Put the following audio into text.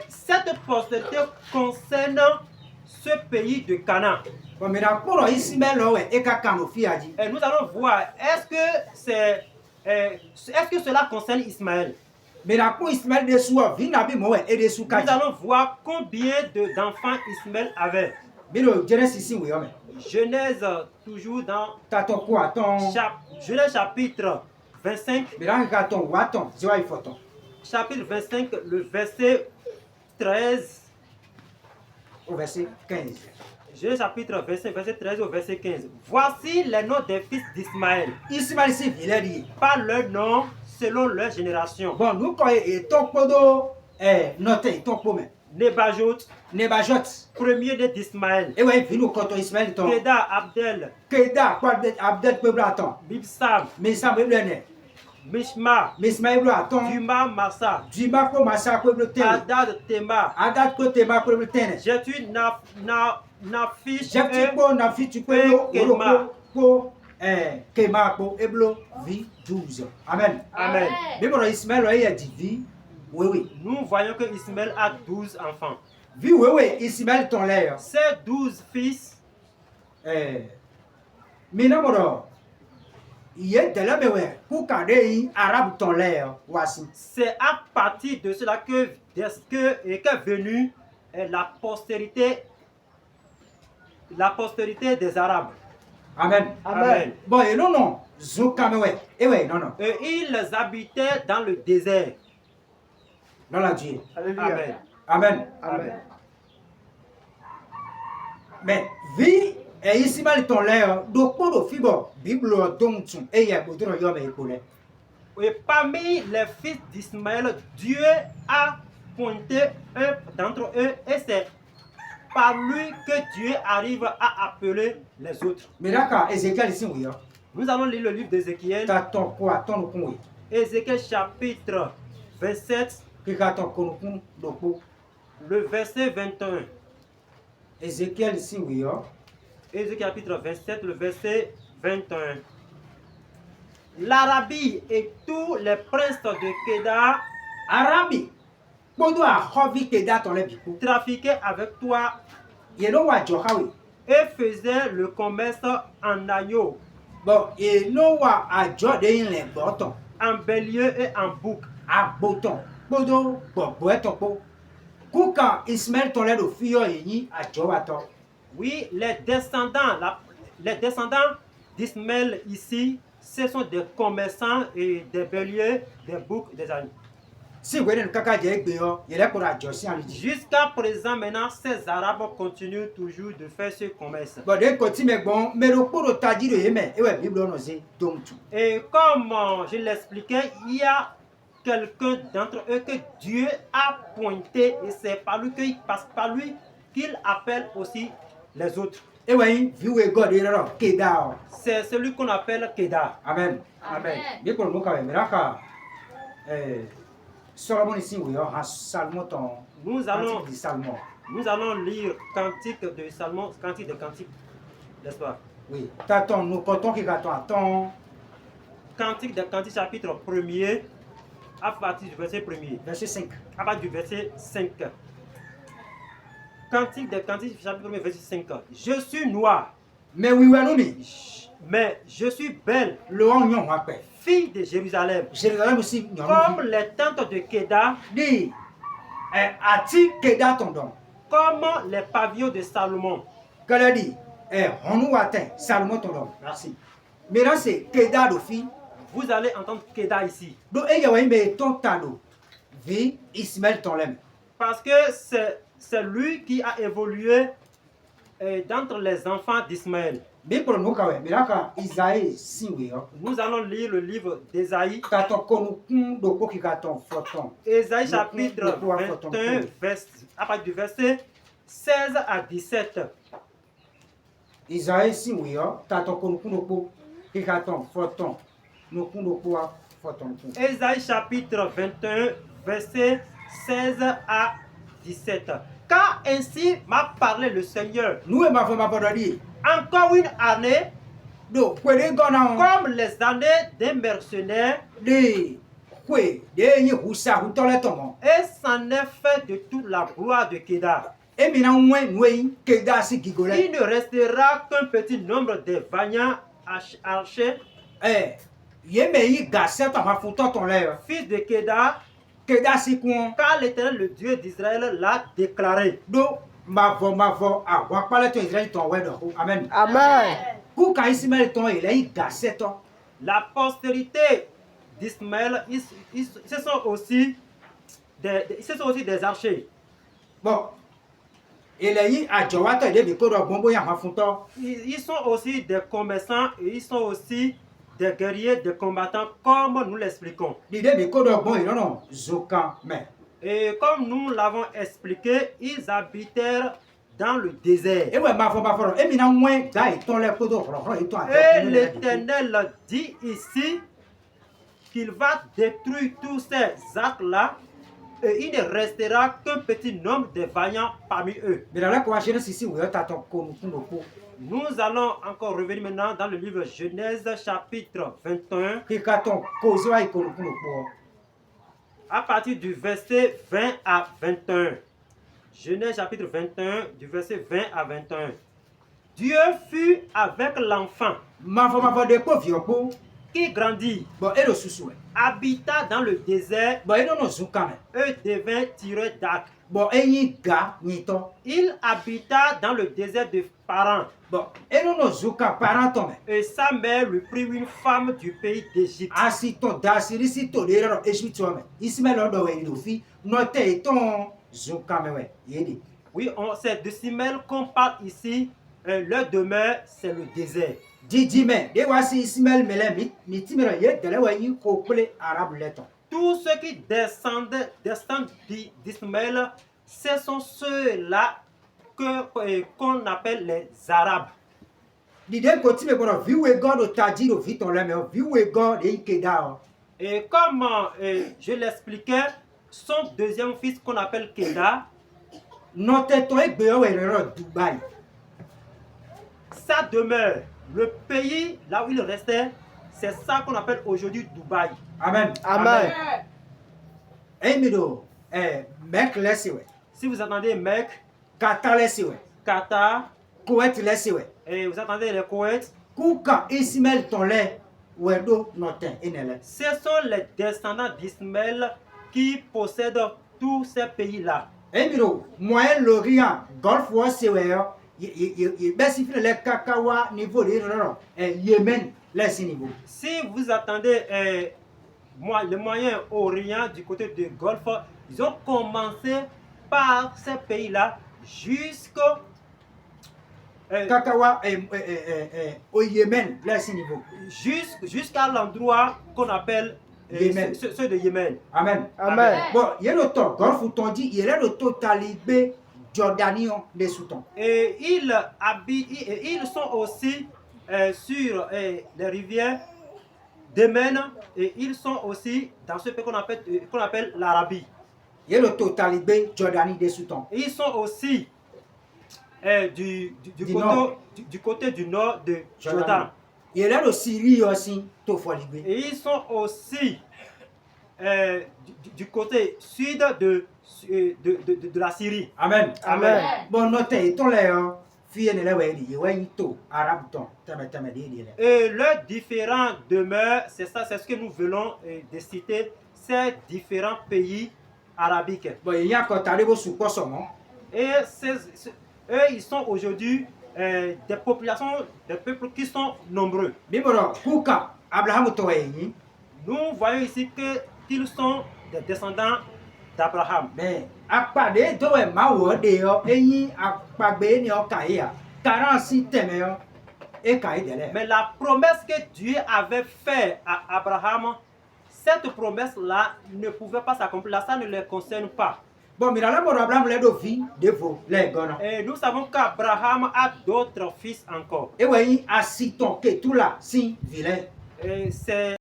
Cette postérité concerne ce pays de Canaan. Et nous allons voir, est-ce que cela concerne Ismaël? Nous allons voir combien d'enfants Ismaël avait. Genèse, toujours dans Genèse chapitre 25. Chapitre 25, le verset 13 au verset 15. Genèse chapitre 25, verset 13 au verset 15. Voici les noms des fils d'Ismaël. Par leur nom, selon leur génération. Bon, nous quand Nebajot, premier d'Ismaël. Keda, Abdel, Bibsam, Mishma, Duma, Massa, Adad, Tema, Jetu, Nafish, Kema, Eblo, vie 12. Amen. Amen. Nous voyons que Ismaël a 12 enfants. Ismaël ton l'air. Ces 12 fils. C'est à partir de cela qu'est venue la postérité des Arabes. Amen. Amen. Bon, et non. Et ils habitaient dans le désert. Dans la Dieu. Amen. Amen. Amen. Mais vie et ici mal ton l'air donc pour le fibre Bible donc et y a d'autres yom et collé. Et parmi les fils d'Ismaël, Dieu a pointé un d'entre eux et c'est par lui que Dieu arrive à appeler les autres. Mais d'accord, Ézéchiel ici oui. Nous allons lire le livre d'Ézéchiel. Ézéchiel chapitre 27. Le verset 21. Ézéchiel ici oui. Ézéchiel chapitre 27, le verset 21. L'Arabie et tous les princes de Kéda, Arabie, trafiquaient avec toi et faisaient le commerce en agneau, en bélier et en bouc. Oui, les descendants d'Ismaël ici, ce sont des commerçants et des béliers, des boucs, des agneaux. Jusqu'à présent, maintenant, ces Arabes continuent toujours de faire ce commerce. Et comme je l'expliquais, il y a quelqu'un d'entre eux que Dieu a pointé et c'est par lui qu'il appelle aussi les autres. C'est celui qu'on appelle Kéda. Amen. Amen. Nous allons lire Cantique de Salmon, Cantique de Cantique, n'est-ce pas? Oui. Cantique de Cantique, chapitre 1er, à partir du verset 1er. Verset 5. À partir du verset 5. Cantique de Cantique, chapitre 1er, verset 5. Je suis noir. Mais oui, mais je suis belle. Fille de Jérusalem. Comme les tentes de Kéda. Comme les pavillons de Salomon. Merci. Maintenant, c'est Kéda de fille. Vous allez entendre Kéda ici. Parce que c'est lui qui a évolué d'entre les enfants d'Ismaël. Nous allons lire le livre d'Ésaïe. Ésaïe chapitre 21, à partir du verset 16 à 17. Ésaïe chapitre 21, verset 16 à 17. Car ainsi m'a parlé le Seigneur. Encore une année, comme les années des mercenaires, kwe de yi husa hutole tomo. Et c'en est fait de toute la gloire de Kédar. E mina nwe nwe Keda si gigole. Il ne restera qu'un petit nombre de vaillants archers, Ye me yi gase to ma futo ton le. fils de Kédar, Keda si kun car l'Éternel, le Dieu d'Israël, l'a déclaré. do mavo a wa pale to Israel ton we do. Amen. Amen. Ku ka Ismaël ton ile yi gase to. La postérité d'Ismaël, ce sont aussi des archers. Bon. Ile yi ajowa to de bi ko do gbonbo ya ma futo. Ils sont aussi des commerçants et ils sont aussi des guerriers, des combattants, comme nous l'expliquons. Di de bi ko do gbon iro no zokan me. Et comme nous l'avons expliqué, ils habitèrent dans le désert. E we mavo e mina nwe ga iton le ko do ro ito a. Et l'Éternel dit ici qu'il va détruire tous ces actes-là et il ne restera qu'un petit nombre de vaillants parmi eux. Mais dans la quoi Genèse ici où ta ton ko nu ko. Nous allons encore revenir maintenant dans le livre Genèse chapitre 21 Ki ka ton ko zo ai ko nu ko. à partir du verset 20 à 21. Genèse chapitre 21 du verset 20 à 21. Dieu fut avec l'enfant Mavo de ko vi opo. qui grandit, Bon e do susu e. habita dans le désert Bon e do no zukan me. et devint tireur d'arc. Bon e yi ga ni to. Il habita dans le désert de Paran Bon e do no zukan parent to me. et sa mère lui prit une femme du pays d'Égypte. Asi to da siri si to de ro Egypt to me. Ismaël do we do fi no te ton zukan me we. Yedi. Oui, c'est de Simel qu'on parle ici. Leur demeure, c'est le désert. Didi me de wa si Ismaël me le mi ti me ro ye de le we yi ko ple arabe le ton. Tous ceux qui descendent d'Ismaël, ce sont ceux-là qu'on appelle les Arabes. Dide ko ti me ko vi we God o taji do vi ton le me vi we God e Keda. Et comme je l'expliquais, son deuxième fils qu'on appelle Kéda, No te to e gbe o we ro Dubai. sa demeure, le pays là où il restait, c'est ça qu'on appelle aujourd'hui Dubaï. Amen. Amen. E mi do mek le si we. Si vous attendez Mecque, Qatar le si we. Qatar, Kuwait le si we. et vous attendez le Koweït, Kuka Ismaël ton le we do noten enele. ce sont les descendants d'Ismaël qui possèdent tous ces pays-là. E mi do Moyen-Orient Gulf War si we yo. Ye besi fi le kakawa niveau de ro. Yemen le si niveau. Si vous attendez le Moyen-Orient du côté du Golfe, ils ont commencé par ces pays-là jusqu'au Kakawa au Yemen le si niveau. jusqu'à l'endroit qu'on appelle Yémen. ceux de Yémen. Amen. Amen. Bon, ye no to Gulf ton dit il est le totalité Jordanion de Soudan. Et ils habitent, et ils sont aussi sur les rivières d'Yémen et ils sont aussi dans ce pays qu'on appelle l'Arabie. Il y a le totalité Jordanie de Soudan. Et ils sont aussi du côté du nord de Jordan. Il y a le Syrie aussi, tout faut libérer. Et ils sont aussi du côté sud de la Syrie. Amen. Amen. Bon, notez, ton là, fille ne l'a pas dit, ouais, tout, arabe ton, t'as dit. Et leurs différents demeures, c'est ça, c'est ce que nous venons de citer, ces différents pays arabiques. Bon, il y a quand t'arrives sous quoi son nom. Et eux, ils sont aujourd'hui des populations, des peuples qui sont nombreux. Bimoro, Kuka, Abraham Toéni. Nous voyons ici qu'ils sont des descendants d'Abraham. Mais, à part de toi, ma word, et à pas béni en Kaïa, 46 téméons et Kaï de l'air. Mais la promesse que Dieu avait faite à Abraham, cette promesse-là ne pouvait pas s'accomplir. Ça ne les concerne pas. Bon, mais là, Abraham l'a vie de vous, les gars. Et nous savons qu'Abraham a d'autres fils encore. Et oui, à 6 ton, que tout là, si, vilain. Et c'est